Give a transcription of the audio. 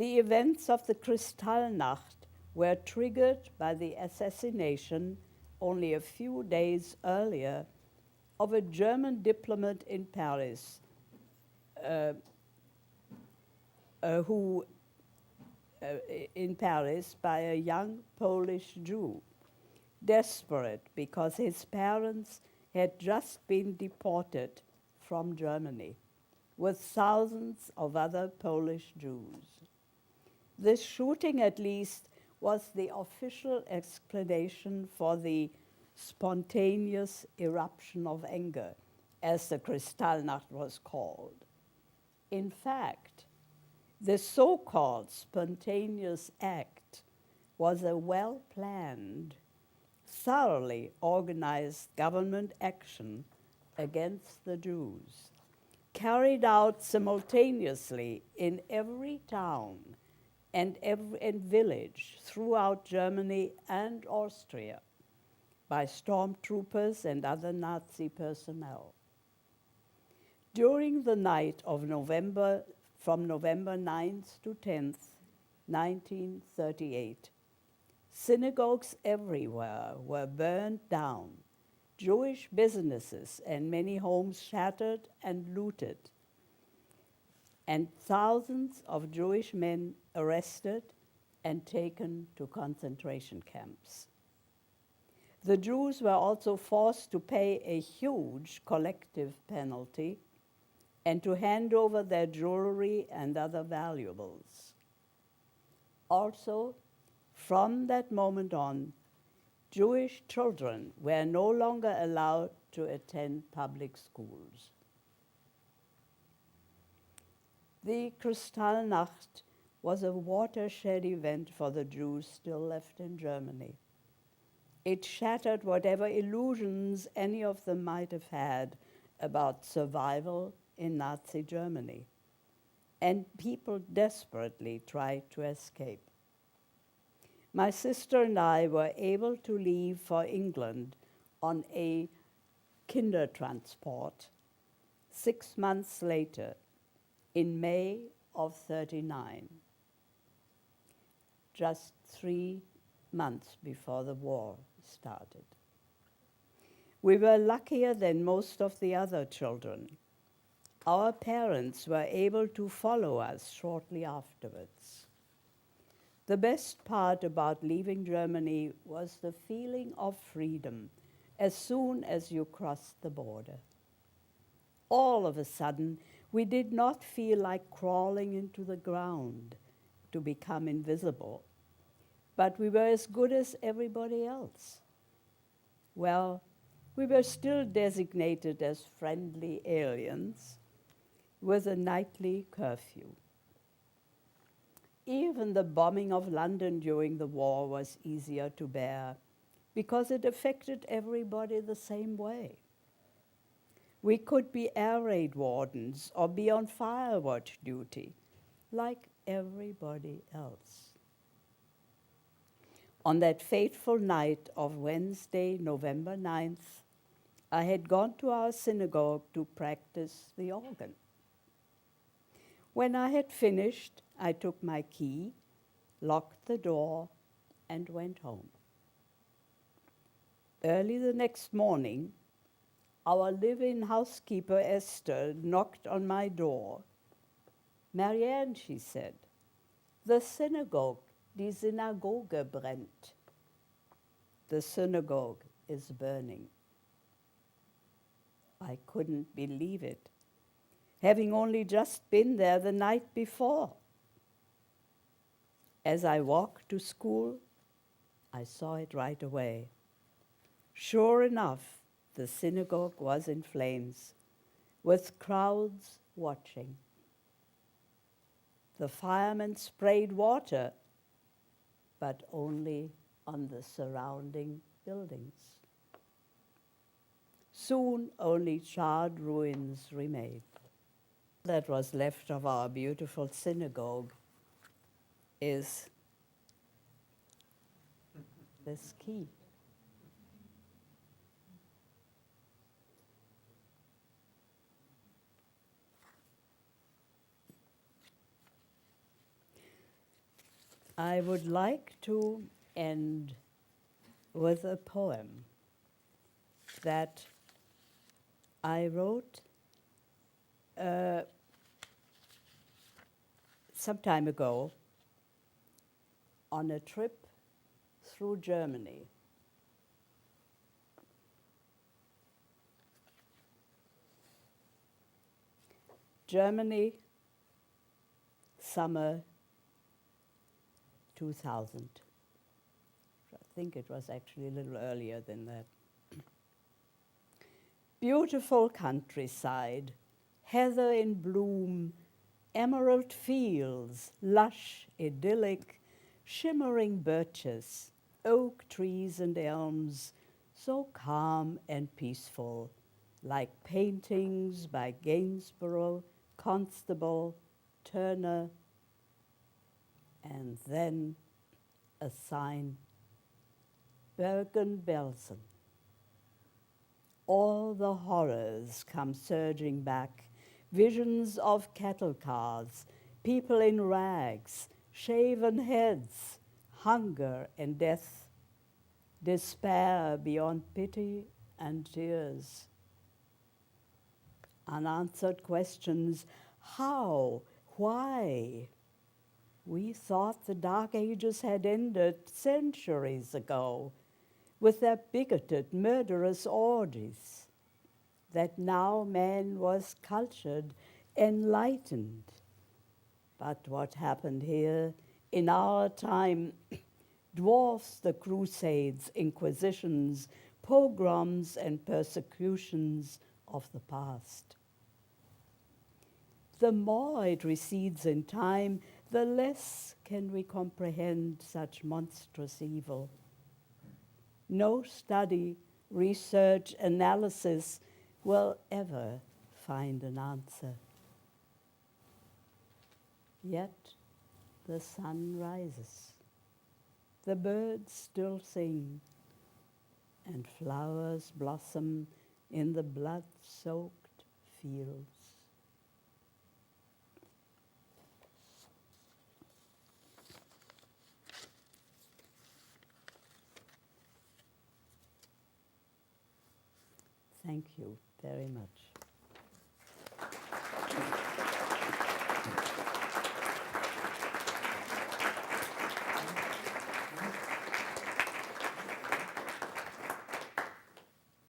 The events of the Kristallnacht were triggered by the assassination only a few days earlier of a German diplomat in Paris who in Paris by a young Polish Jew, desperate because his parents had just been deported from Germany with thousands of other Polish Jews. This shooting, at least, was the official explanation for the spontaneous eruption of anger, as the Kristallnacht was called. In fact, the so-called spontaneous act was a well-planned, thoroughly organized government action against the Jews, carried out simultaneously in every town and village throughout Germany and Austria by stormtroopers and other Nazi personnel. During the night of from November 9th to 10th, 1938, synagogues everywhere were burned down, Jewish businesses and many homes shattered and looted, and thousands of Jewish men arrested and taken to concentration camps. The Jews were also forced to pay a huge collective penalty and to hand over their jewelry and other valuables. Also, from that moment on, Jewish children were no longer allowed to attend public schools. The Kristallnacht was a watershed event for the Jews still left in Germany. It shattered whatever illusions any of them might have had about survival in Nazi Germany, and people desperately tried to escape. My sister and I were able to leave for England on a Kindertransport 6 months later, in May of '39, just 3 months before the war started. We were luckier than most of the other children. Our parents were able to follow us shortly afterwards. The best part about leaving Germany was the feeling of freedom as soon as you crossed the border. All of a sudden, we did not feel like crawling into the ground to become invisible, but we were as good as everybody else. Well, we were still designated as friendly aliens with a nightly curfew. Even the bombing of London during the war was easier to bear because it affected everybody the same way. We could be air raid wardens or be on fire watch duty, like everybody else. On that fateful night of Wednesday, November 9th, I had gone to our synagogue to practice the organ. When I had finished, I took my key, locked the door, and went home. Early the next morning, our live-in housekeeper, Esther, knocked on my door. "Marianne," she said, "the synagogue, die Synagoge brennt." The synagogue is burning. I couldn't believe it, having only just been there the night before. As I walked to school, I saw it right away. Sure enough, the synagogue was in flames, with crowds watching. The firemen sprayed water, but only on the surrounding buildings. Soon, only charred ruins remained. That was left of our beautiful synagogue is this key. I would like to end with a poem that I wrote some time ago on a trip through Germany. Germany, summer 2000. I think it was actually a little earlier than that. Beautiful countryside, heather in bloom, emerald fields, lush, idyllic, shimmering birches, oak trees and elms, so calm and peaceful, like paintings by Gainsborough, Constable, Turner, and then a sign, Bergen-Belsen. All the horrors come surging back, visions of cattle cars, people in rags, shaven heads, hunger and death, despair beyond pity and tears. Unanswered questions, how, why? We thought the Dark Ages had ended centuries ago with their bigoted, murderous orgies, that now man was cultured, enlightened. But what happened here in our time dwarfs the Crusades, Inquisitions, pogroms, and persecutions of the past. The more it recedes in time, the less can we comprehend such monstrous evil. No study, research, analysis will ever find an answer. Yet the sun rises, the birds still sing, and flowers blossom in the blood-soaked fields. Thank you very much.